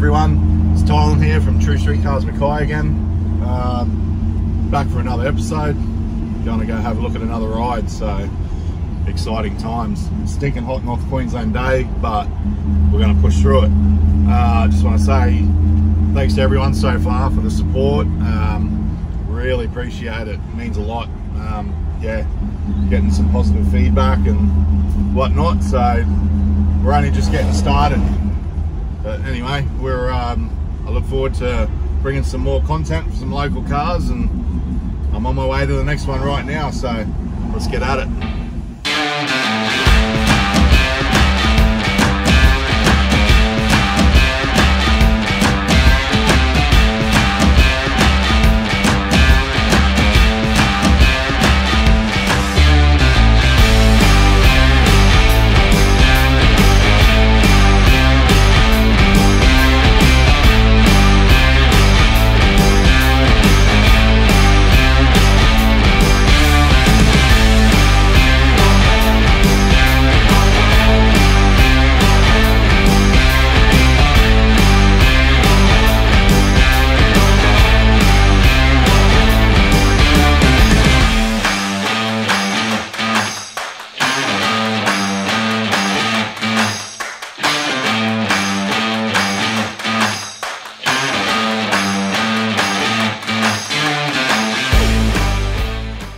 everyone, it's Tylen here from True Street Cars Mackay again. Back for another episode. Going to go have a look at another ride, so exciting times. Stinking hot North Queensland day, but we're going to push through it. Just want to say thanks to everyone so far for the support. Really appreciate it. It means a lot. Yeah, getting some positive feedback and whatnot, so we're only just getting started. But anyway, I look forward to bringing some more content for some local cars, and I'm on my way to the next one right now, so let's get at it.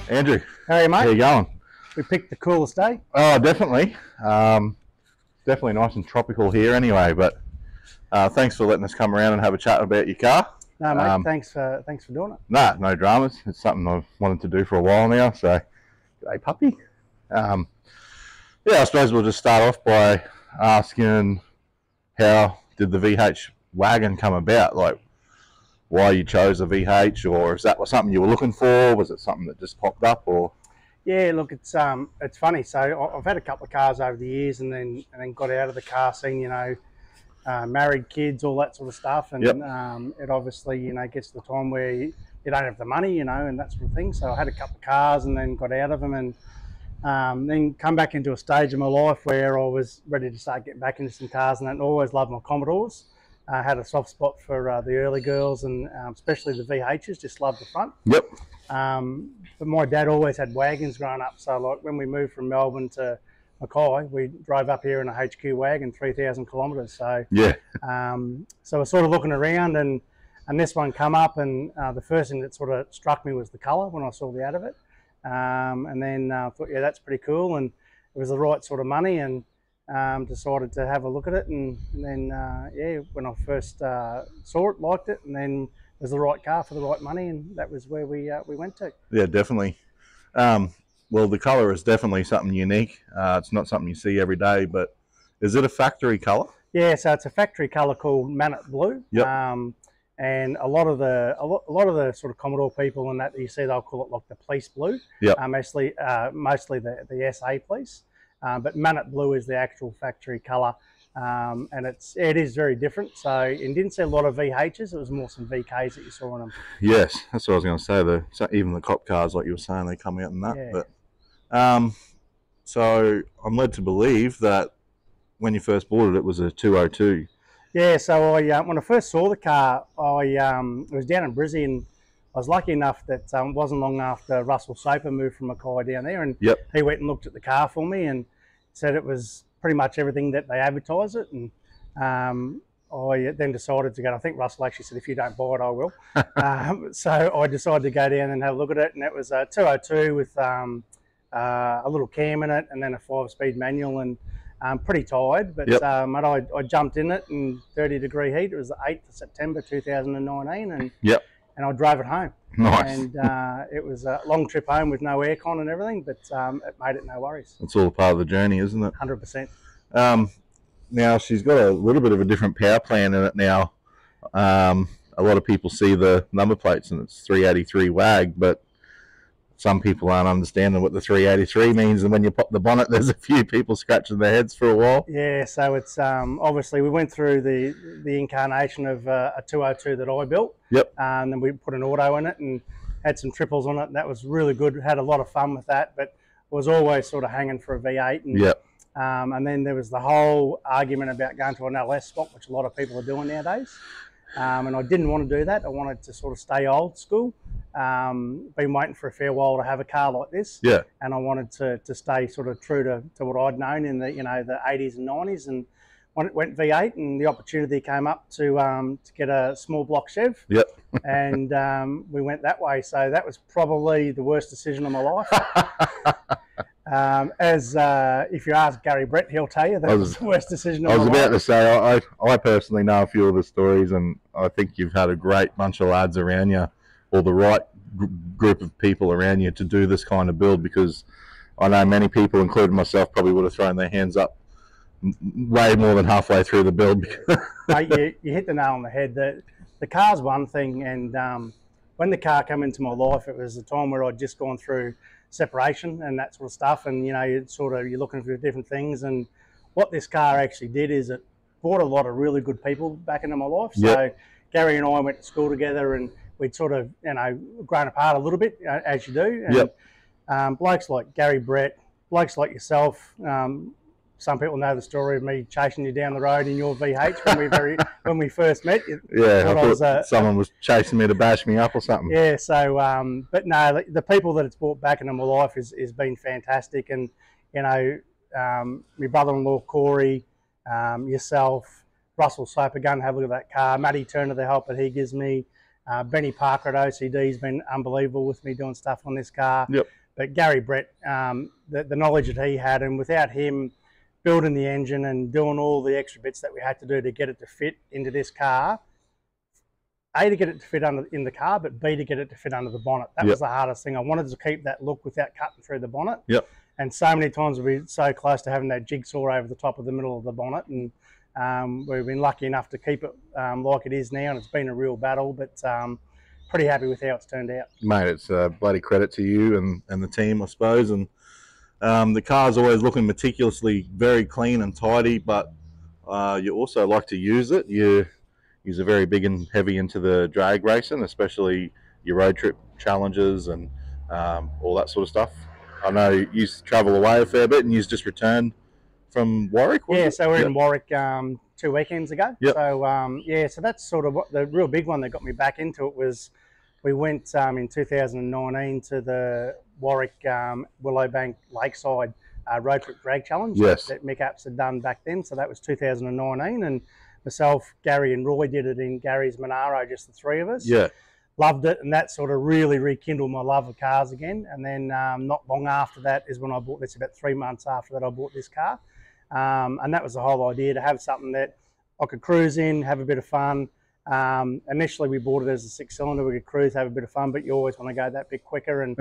Andrew, hey mate, how you going? We picked the coolest day. Oh, definitely. Definitely nice and tropical here anyway, but thanks for letting us come around and have a chat about your car. No mate, thanks for doing it. Nah, no dramas. It's something I've wanted to do for a while now, so g'day puppy. Yeah, I suppose we'll just start off by asking, how did the VH Wagon come about? Like, why you chose a VH, or is that something you were looking for? Was it something that just popped up, or? Yeah, look, it's funny. So I've had a couple of cars over the years, and then got out of the car scene. You know, married, kids, all that sort of stuff, and yep. It obviously gets to the time where you don't have the money, and that sort of thing. So I had a couple of cars, and then got out of them, and then come back into a stage of my life where I was ready to start getting back into some cars, and I always loved my Commodores. I had a soft spot for the early girls, and especially the VHs, just loved the front. Yep. But my dad always had wagons growing up, so like when we moved from Melbourne to Mackay, we drove up here in a HQ wagon, 3,000 kilometres. So yeah. So we're sort of looking around, and this one come up, and the first thing that sort of struck me was the colour when I saw the ad of it, and then I thought, yeah, that's pretty cool, and it was the right sort of money, and decided to have a look at it, and then yeah, when I first saw it, liked it, and then it was the right car for the right money, and that was where we went to. Yeah, definitely. Well, the colour is definitely something unique. It's not something you see every day, but is it a factory colour? Yeah, so it's a factory colour called Mannet Blue. Yep. And a lot of the sort of Commodore people and that you see, they'll call it like the police blue. Yep. Mostly the SA police. But Mannet Blue is the actual factory colour, and it is very different. So you didn't see a lot of VHs; it was more some VKs that you saw on them. Yes, that's what I was going to say. Even the cop cars, like you were saying, they come out in that. Yeah. But so I'm led to believe that when you first bought it, it was a 202. Yeah. So when I first saw the car, it was down in Brizzy, and I was lucky enough that it wasn't long after Russell Soper moved from Mackay down there, and yep. He went and looked at the car for me and said it was pretty much everything that they advertise it. And I then decided to go. I think Russell actually said, if you don't buy it, I will. So I decided to go down and have a look at it, and it was a 202 with a little cam in it, and then a 5-speed manual, and pretty tired, but yep. I jumped in it in 30-degree heat. It was the 8th of September 2019, and yep. And I drove it home. Nice. And it was a long trip home with no aircon and everything, but it made it no worries. It's all part of the journey, isn't it? 100%. Now, she's got a little bit of a different power plan in it now. A lot of people see the number plates and it's 383 WAG, but some people aren't understanding what the 383 means, and when you pop the bonnet, there's a few people scratching their heads for a while. Yeah, so it's obviously we went through the incarnation of a 202 that I built. Yep. And then we put an auto in it and had some triples on it, and that was really good. Had a lot of fun with that, but was always sort of hanging for a V8. And yep. And then there was the whole argument about going to an LS spot, which a lot of people are doing nowadays. And I didn't want to do that. I wanted to sort of stay old school. Been waiting for a fair while to have a car like this. Yeah. And I wanted to stay sort of true to what I'd known in the the 80s and 90s. And when it went V8, and the opportunity came up to get a small block Chev. Yep. And we went that way. So that was probably the worst decision of my life. If you ask Gary Brett, he'll tell you that was the worst decision of my life. I was about to say, I personally know a few of the stories, and I think you've had a great bunch of lads around you, or the right group of people around you to do this kind of build, because I know many people, including myself, probably would have thrown their hands up way more than halfway through the build. Mate, you hit the nail on the head. The car's one thing, and when the car came into my life, it was a time where I'd just gone through separation and that sort of stuff, and you're looking for different things. And what this car actually did is it brought a lot of really good people back into my life. So Yep. Gary and I went to school together, and we'd sort of grown apart a little bit, as you do. And, Yep. Blokes like Gary Brett, blokes like yourself. Some people know the story of me chasing you down the road in your VH when we first met. Yeah, I thought someone was chasing me to bash me up or something. Yeah, so but no, the people that it's brought back into my life is been fantastic, and my brother-in-law Corey, yourself, Russell Soper, go and have a look at that car. Matty Turner, the help that he gives me. Benny Parker at OCD has been unbelievable with me doing stuff on this car. Yep. But Gary Brett, the knowledge that he had, and without him building the engine and doing all the extra bits that we had to do to get it to fit into this car, A, to get it to fit in the car, but B, to get it to fit under the bonnet. That was the hardest thing. I wanted to keep that look without cutting through the bonnet. Yep. And so many times we've been so close to having that jigsaw over the top of the middle of the bonnet, and we've been lucky enough to keep it like it is now, and it's been a real battle, but pretty happy with how it's turned out. Mate, it's a bloody credit to you and the team, I suppose. And the car's always looking meticulously very clean and tidy, but you also like to use it. You're very big and heavy into the drag racing, especially your road trip challenges and all that sort of stuff. I know you travel away a fair bit, and you just returned from Warwick. Yeah, so we're in Warwick 2 weekends ago. Yep. So so that's sort of what the real big one that got me back into it was. We went in 2019 to the Warwick Willowbank Lakeside Road Trip Drag Challenge that Mick Apps had done back then. So that was 2019, and myself, Gary and Roy did it in Gary's Monaro, just the three of us. Yeah. Loved it, and that sort of really rekindled my love of cars again. And then not long after that is when I bought this, about 3 months after that I bought this car. And that was the whole idea, to have something that I could cruise in, have a bit of fun. Initially we bought it as a 6-cylinder, we could cruise, have a bit of fun, but you always want to go that bit quicker. And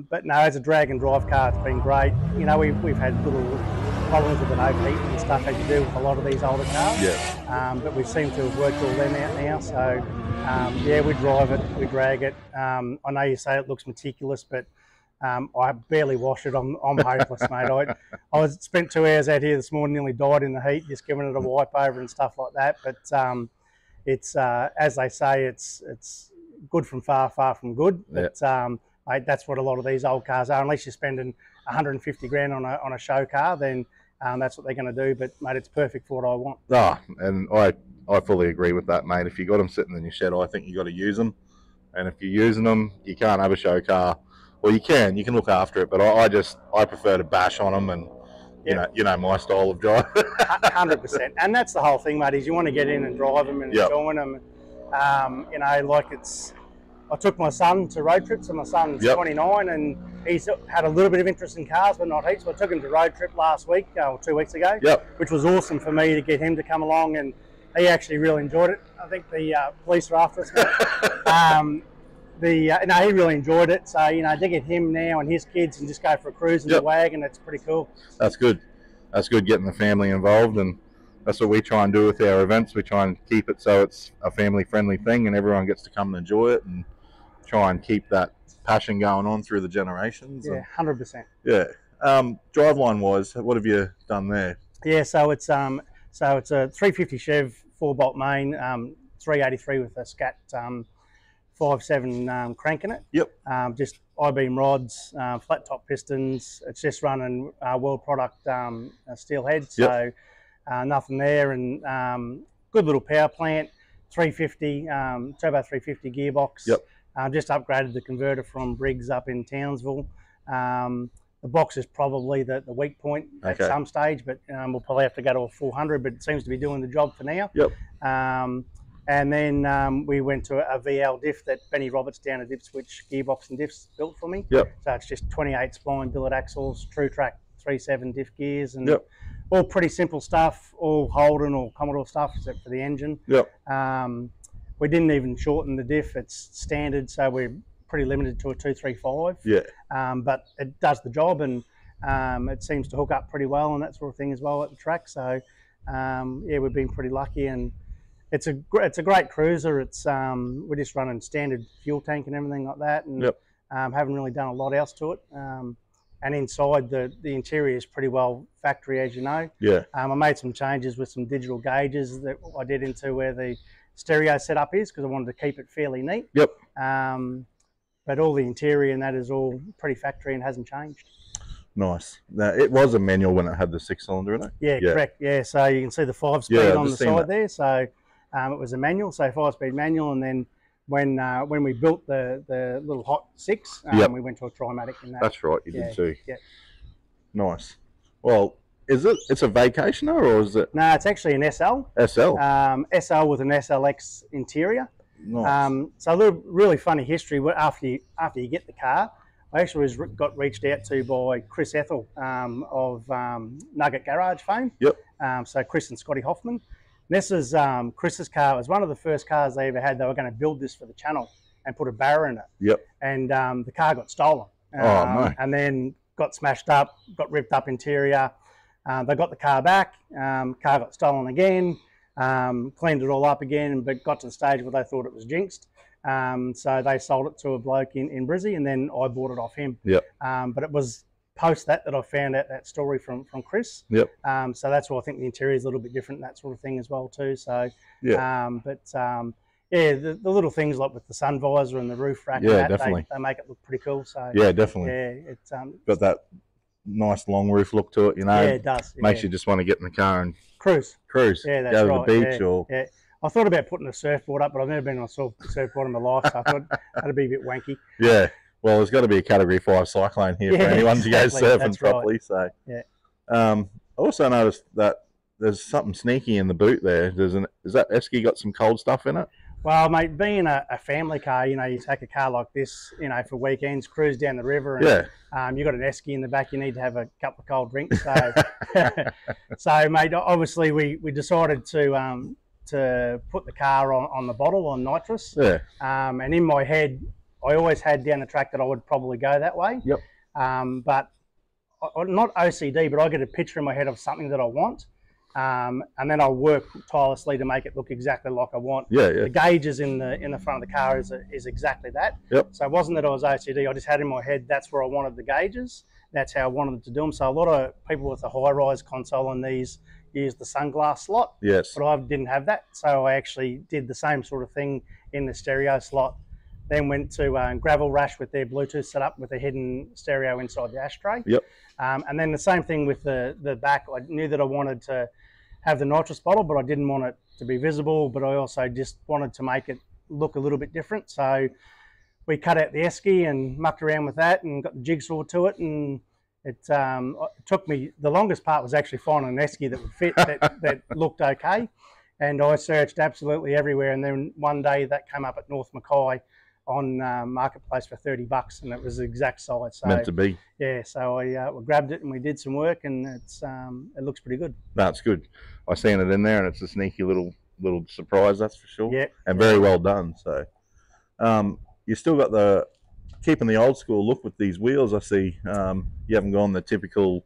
but no, as a drag and drive car, it's been great. We've had little problems with an overheat and stuff as you do with a lot of these older cars. Yeah. But we seem to have worked all them out now. So yeah, we drive it, we drag it. I know you say it looks meticulous, but I barely wash it. I'm hopeless, mate. I spent 2 hours out here this morning, nearly died in the heat, just giving it a wipe over and stuff like that. But it's as they say, it's good from far, far from good. But mate, that's what a lot of these old cars are. Unless you're spending 150 grand on a show car, then that's what they're going to do. But mate, it's perfect for what I want. And I fully agree with that, mate. If you got them sitting in your shed, I think you got to use them. And if you're using them, you can't have a show car. Well, you can look after it, but I prefer to bash on them, and you know my style of drive. 100%, and that's the whole thing, mate. Is you want to get in and drive them and enjoy them. I took my son to road trips, and my son's 29, and he's had a little bit of interest in cars, but not heaps. So I took him to road trip last week, or 2 weeks ago, which was awesome for me to get him to come along, and he actually really enjoyed it. I think the police are after us, mate. He really enjoyed it. So, to get him now and his kids and just go for a cruise in the wagon, it's pretty cool. That's good. That's good, getting the family involved, and that's what we try and do with our events. We try and keep it so it's a family-friendly thing, and everyone gets to come and enjoy it, and try and keep that passion going on through the generations. Yeah, 100%. Yeah. Driveline-wise, what have you done there? Yeah, so it's a 350 Chev 4-bolt main, 383 with a scat 5.7 crank in it. Yep. Just I-beam rods, flat top pistons. It's just running world product steel head, so nothing there. And good little power plant, 350 turbo 350 gearbox. Yep. Just upgraded the converter from Briggs up in Townsville. The box is probably the weak point at some stage, but we'll probably have to go to a 400, but it seems to be doing the job for now. Yep. And then we went to a VL diff that Benny Roberts down at Ipswich Gearbox and Diffs built for me. Yep. So it's just 28 spline billet axles, True Track 3.7 diff gears, and all pretty simple stuff, all Holden or Commodore stuff except for the engine. Yep. We didn't even shorten the diff, it's standard, so we're pretty limited to a 235. Yeah. But it does the job, and it seems to hook up pretty well and that sort of thing as well at the track. So yeah, we've been pretty lucky, and it's a great cruiser. It's we're just running standard fuel tank and everything like that, and haven't really done a lot else to it. And inside the interior is pretty well factory, as you know. Yeah. I made some changes with some digital gauges that I did into where the stereo setup is, because I wanted to keep it fairly neat. Yep. But all the interior and that is all pretty factory and hasn't changed. Nice. Now, it was a manual when it had the 6-cylinder in it? Yeah, correct. Yeah, so you can see the 5-speed on the side there. So it was a manual, so 5-speed manual, and then when we built the little Hot 6, we went to a Trimatic in that. That's right, you did too. Yeah. Nice. Well, it's a vacationer, or is it? No, it's actually an SL. SL? SL with an SLX interior. Nice. So a little really funny history. After you get the car, I actually got reached out to by Chris Ethel of Nugget Garage fame. Yep. So Chris and Scotty Hoffman. And this is Chris's car. It was one of the first cars they ever had. They were going to build this for the channel and put a barra in it. Yep. And the car got stolen. Oh, no. And then got smashed up, got ripped up interior. They got the car back. Car got stolen again. Cleaned it all up again, but got to the stage where they thought it was jinxed. So they sold it to a bloke in Brizzy, and then I bought it off him. Yep. But it was post that I found out that story from Chris. Yep. So that's why I think the interior is a little bit different, that sort of thing as well too. So yeah. Yeah, the little things like with the sun visor and the roof rack, and that, definitely. They make it look pretty cool. So yeah, definitely. Yeah, it's got that nice long roof look to it, you know. Yeah, it does. Makes you just want to get in the car and cruise. Yeah, that's right. Go to the beach or. Yeah. I thought about putting a surfboard up, but I've never been on a surfboard in my life, so I thought that'd be a bit wanky. Yeah. Well, there's got to be a Category 5 cyclone here for anyone to go surfing properly. Right. So yeah. I also noticed that there's something sneaky in the boot there. Is that Esky got some cold stuff in it? Well, mate, being a family car, you know, you take a car like this, you know, for weekends, cruise down the river, and you've got an Esky in the back, you need to have a couple of cold drinks. So, so mate, obviously we decided to put the car on the bottle on nitrous. Yeah. And in my head, I always had down the track that I would probably go that way. Yep. But not OCD, but I get a picture in my head of something that I want. And then I'll work tirelessly to make it look exactly like I want. Yeah, yeah. The gauges in the front of the car is exactly that. Yep. So it wasn't that I was OCD. I just had in my head that's where I wanted the gauges. That's how I wanted to do them. So a lot of people with a high-rise console on these use the sunglass slot. Yes. But I didn't have that, so I actually did the same sort of thing in the stereo slot. Then went to Gravel Rash with their Bluetooth set up with a hidden stereo inside the ashtray. Yep. And then the same thing with the back. I knew that I wanted to have the nitrous bottle, but I didn't want it to be visible, but I also just wanted to make it look a little bit different. So we cut out the Esky and mucked around with that and got the jigsaw to it, and it took me, the longest part was actually finding an Esky that would fit, that looked okay. And I searched absolutely everywhere, and then one day that came up at North Mackay on Marketplace for $30, and it was the exact size. So, meant to be. Yeah, so I grabbed it and we did some work, and it looks pretty good. That's good. I seen it in there, and it's a sneaky little surprise, that's for sure. Yeah. And very well done. So, you still got keeping the old school look with these wheels. I see you haven't gone the typical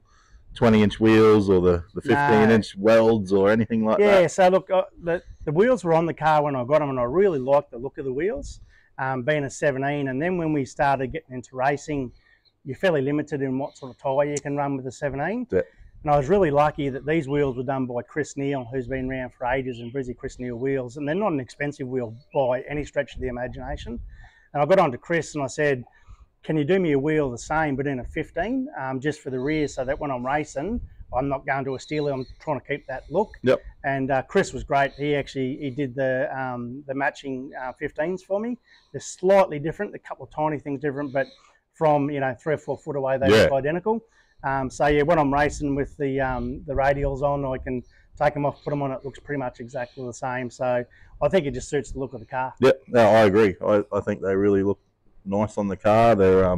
20-inch wheels or the 15-inch welds or anything like that. Yeah. So look, the wheels were on the car when I got them, and I really liked the look of the wheels. Being a 17, and then when we started getting into racing, you're fairly limited in what sort of tyre you can run with a 17. Yeah. And I was really lucky that these wheels were done by Chris Neal, who's been around for ages in Brizzy, Chris Neal wheels. And they're not an expensive wheel by any stretch of the imagination. And I got on to Chris and I said, can you do me a wheel the same but in a 15, just for the rear, so that when I'm racing, I'm not going to a steely. I'm trying to keep that look. Yep. And Chris was great. He did the matching 15s for me. They're slightly different, a couple of tiny things different, but from 3 or 4 foot away they look identical. So yeah, when I'm racing with the radials on, I can take them off, put them on. It looks pretty much exactly the same. So I think it just suits the look of the car. Yep. No, I agree. I think they really look nice on the car. They're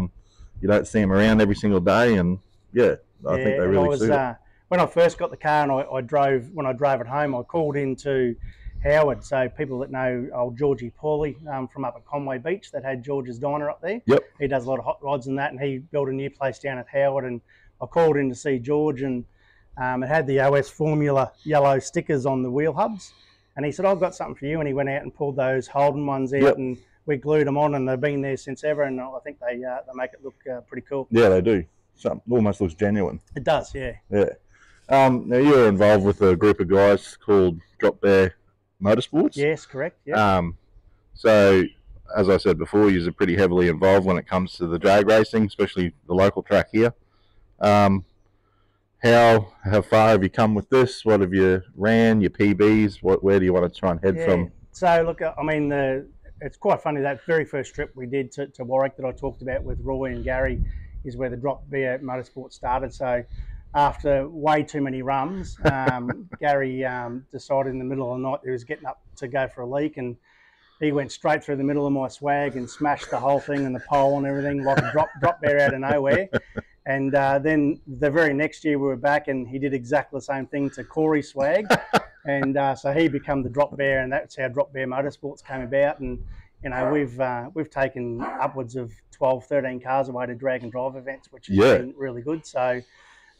you don't see them around every single day, and I think they really suit it. When I first got the car and I drove it home, I called into Howard. So people that know old Georgie Pauly from up at Conway Beach, that had George's Diner up there. Yep. He does a lot of hot rods and that, and he built a new place down at Howard. And I called in to see George, and it had the OS Formula yellow stickers on the wheel hubs. And he said, I've got something for you. And he went out and pulled those Holden ones out, and we glued them on, and they've been there since ever. And I think they make it look pretty cool. Yeah, they do. Something almost looks genuine. It does, yeah. Yeah. Now you're involved with a group of guys called Drop Bear Motorsports. Yes, correct. Yeah. So as I said before, you're pretty heavily involved when it comes to the drag racing, especially the local track here. How far have you come with this? What have you ran? Your PBs? Where do you want to try and head from? So look, I mean, it's quite funny, that very first trip we did to Warwick that I talked about with Roy and Gary is where the Drop Bear Motorsport started. So after way too many runs, Gary decided in the middle of the night he was getting up to go for a leak, and he went straight through the middle of my swag and smashed the whole thing and the pole and everything like a drop bear out of nowhere. And then the very next year we were back, and he did exactly the same thing to Corey's swag. And so he became the Drop Bear, and that's how Drop Bear Motorsports came about. And we've taken upwards of 12, 13 cars away to drag and drive events, which has been really good. So,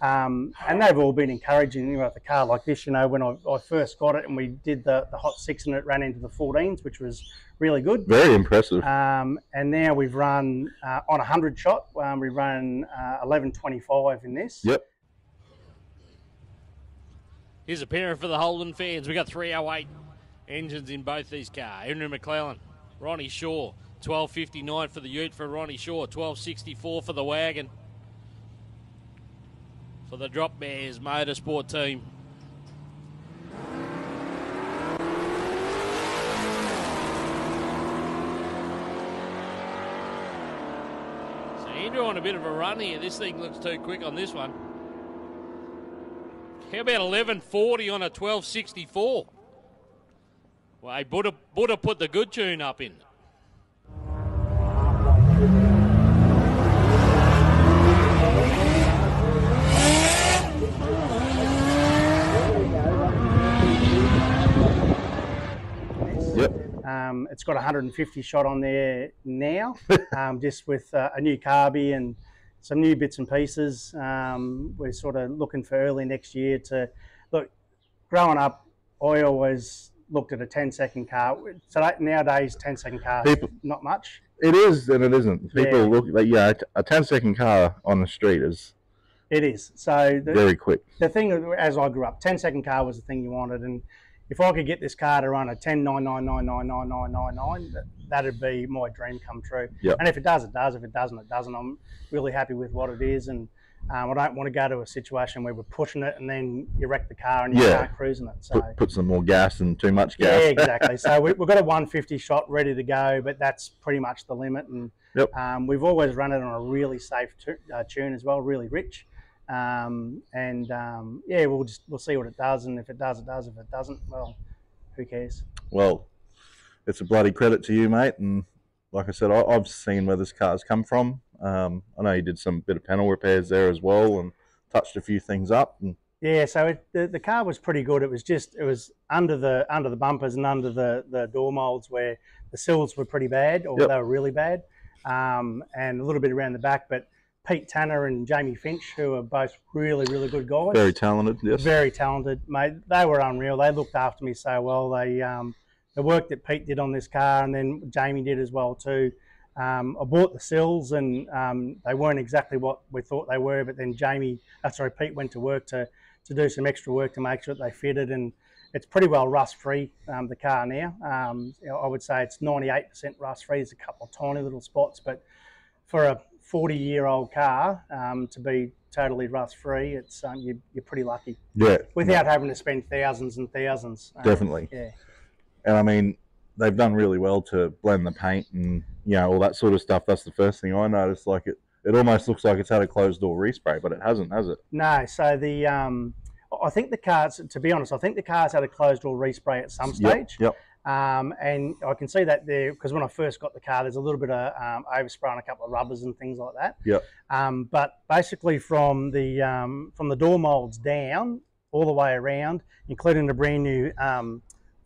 and they've all been encouraging with a car like this. When I first got it and we did the Hot 6 and it ran into the 14s, which was really good. Very impressive. And now we've run on 100 shot. We run 1125 in this. Yep. Here's a pairing for the Holden fans. We got 308 engines in both these cars. Henry McClellan, Ronnie Shaw, 1259 for the Ute for Ronnie Shaw, 1264 for the Wagon. For the Drop Bears Motorsport team. So Andrew on a bit of a run here. This thing looks too quick on this one. How about 1140 on a 1264? Well, hey, Buddha put the good tune up in. It's got 150 shot on there now, just with a new carby and some new bits and pieces. We're sort of looking for early next year to look. Growing up, I always looked at a 10-second car. So nowadays, 10-second cars, not much. It is and it isn't. People look like a 10-second car on the street is. It is. So very quick. The thing, as I grew up, 10-second car was the thing you wanted, and if I could get this car to run a 10.9999999, that'd be my dream come true. Yep. And if it does, it does. If it doesn't, it doesn't. I'm really happy with what it is, and I don't want to go to a situation where we're pushing it and then you wreck the car and you can't cruise in it. So put some more gas and too much gas. Yeah, exactly. So we've got a 150 shot ready to go, but that's pretty much the limit. And we've always run it on a really safe tune as well, really rich. We'll see what it does, and if it does, it does. If it doesn't, well, who cares? Well, it's a bloody credit to you, mate. And like I said, I've seen where this car's come from. I know you did some bit of panel repairs there as well, and touched a few things up. And yeah, so the car was pretty good. It was under the bumpers and under the door molds where the sills were pretty bad, or they were really bad, and a little bit around the back, but. Pete Tanner and Jamie Finch, who are both really, really good guys. Very talented, yes. Very talented, mate. They were unreal. They looked after me so well. The work that Pete did on this car, and then Jamie did as well too. I bought the sills, and they weren't exactly what we thought they were. But then Pete went to work to do some extra work to make sure that they fitted, and it's pretty well rust-free, the car now. I would say it's 98% rust-free. There's a couple of tiny little spots, but for a 40-year-old car to be totally rust-free, it's you're pretty lucky. Yeah. Without having to spend thousands and thousands. Definitely. Yeah. And I mean, they've done really well to blend the paint and, you know, all that sort of stuff. That's the first thing I noticed. Like it almost looks like it's had a closed door respray, but it hasn't, has it? No. So the I think the cars, to be honest, I think the cars had a closed door respray at some stage. Yep. And I can see that there, because when I first got the car, there's a little bit of overspray on a couple of rubbers and things like that. Yep. But basically from the door molds down all the way around, including the brand new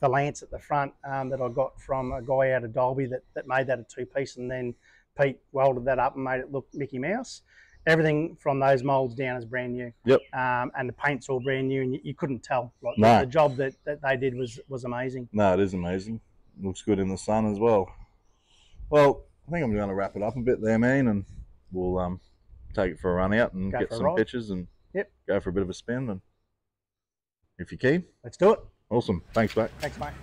valance at the front that I got from a guy out of Dalby that made that a two-piece, and then Pete welded that up and made it look Mickey Mouse. Everything from those molds down is brand new. Yep. And the paint's all brand new, and you couldn't tell. Like No. The job that they did was amazing. No, it is amazing. Looks good in the sun as well. Well, I think I'm going to wrap it up a bit there, man, and we'll take it for a run out and get some pictures and go for a bit of a spin. And if you're keen, let's do it. Awesome. Thanks, mate. Thanks, mate.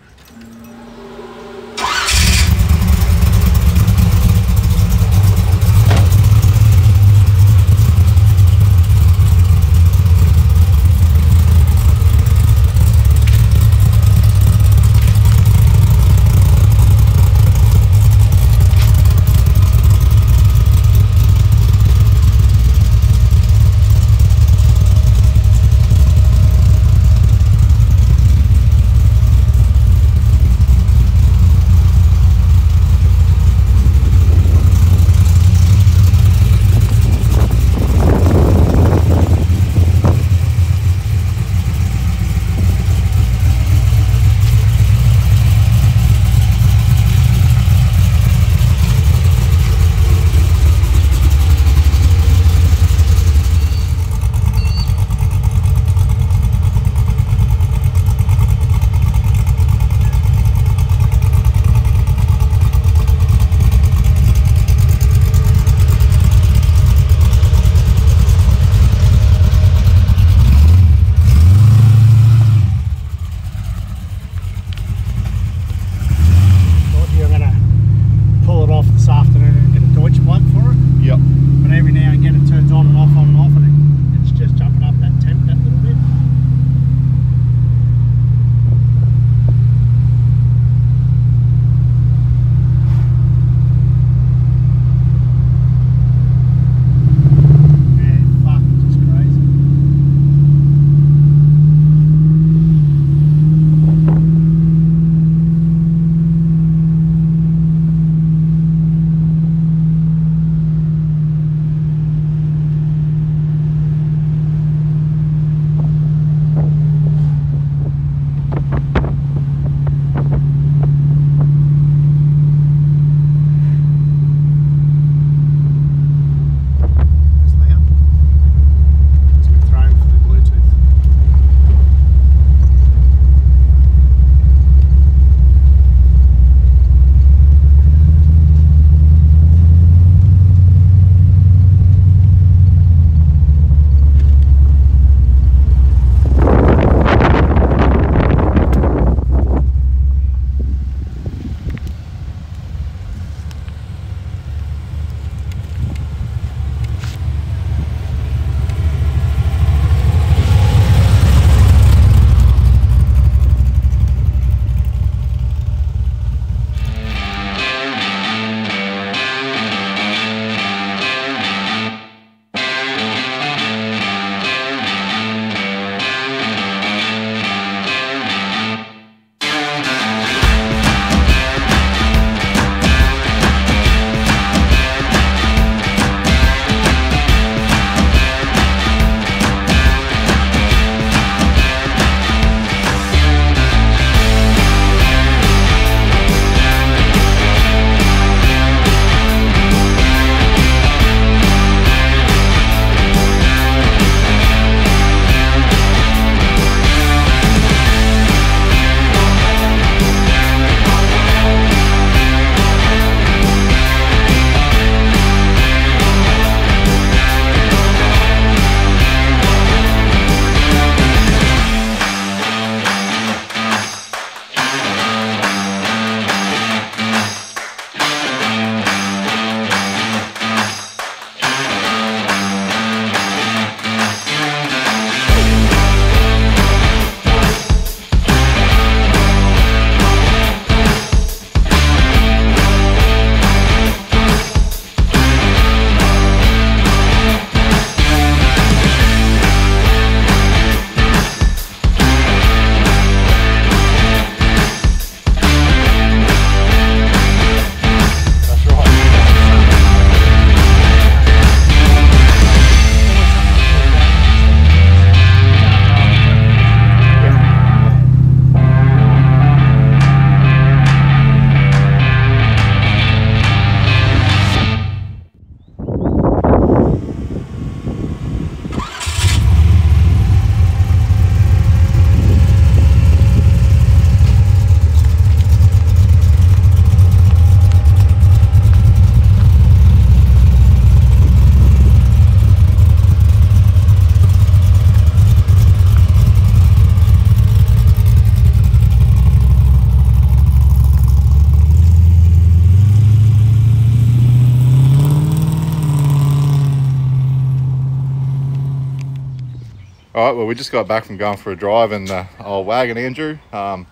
All right, well, we just got back from going for a drive in the old wagon, Andrew. I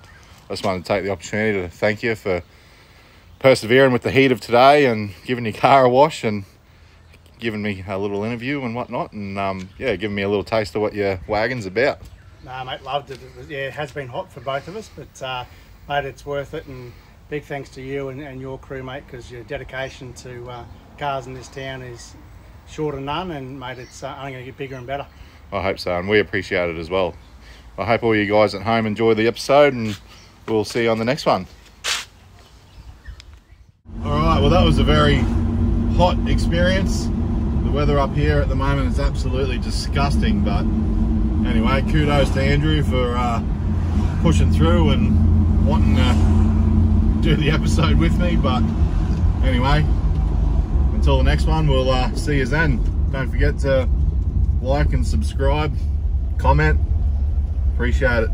just wanted to take the opportunity to thank you for persevering with the heat of today and giving your car a wash and giving me a little interview and whatnot, and yeah, giving me a little taste of what your wagon's about. No, mate, loved it. Yeah, it has been hot for both of us, but mate, it's worth it, and big thanks to you and your crew, mate, because your dedication to cars in this town is short of none, and mate, it's only going to get bigger and better. I hope so, and we appreciate it as well. I hope all you guys at home enjoy the episode, and we'll see you on the next one. All right, well, that was a very hot experience. The weather up here at the moment is absolutely disgusting, but anyway, kudos to Andrew for pushing through and wanting to do the episode with me. But anyway, until the next one, we'll see you then. Don't forget to like and subscribe, comment. Appreciate it.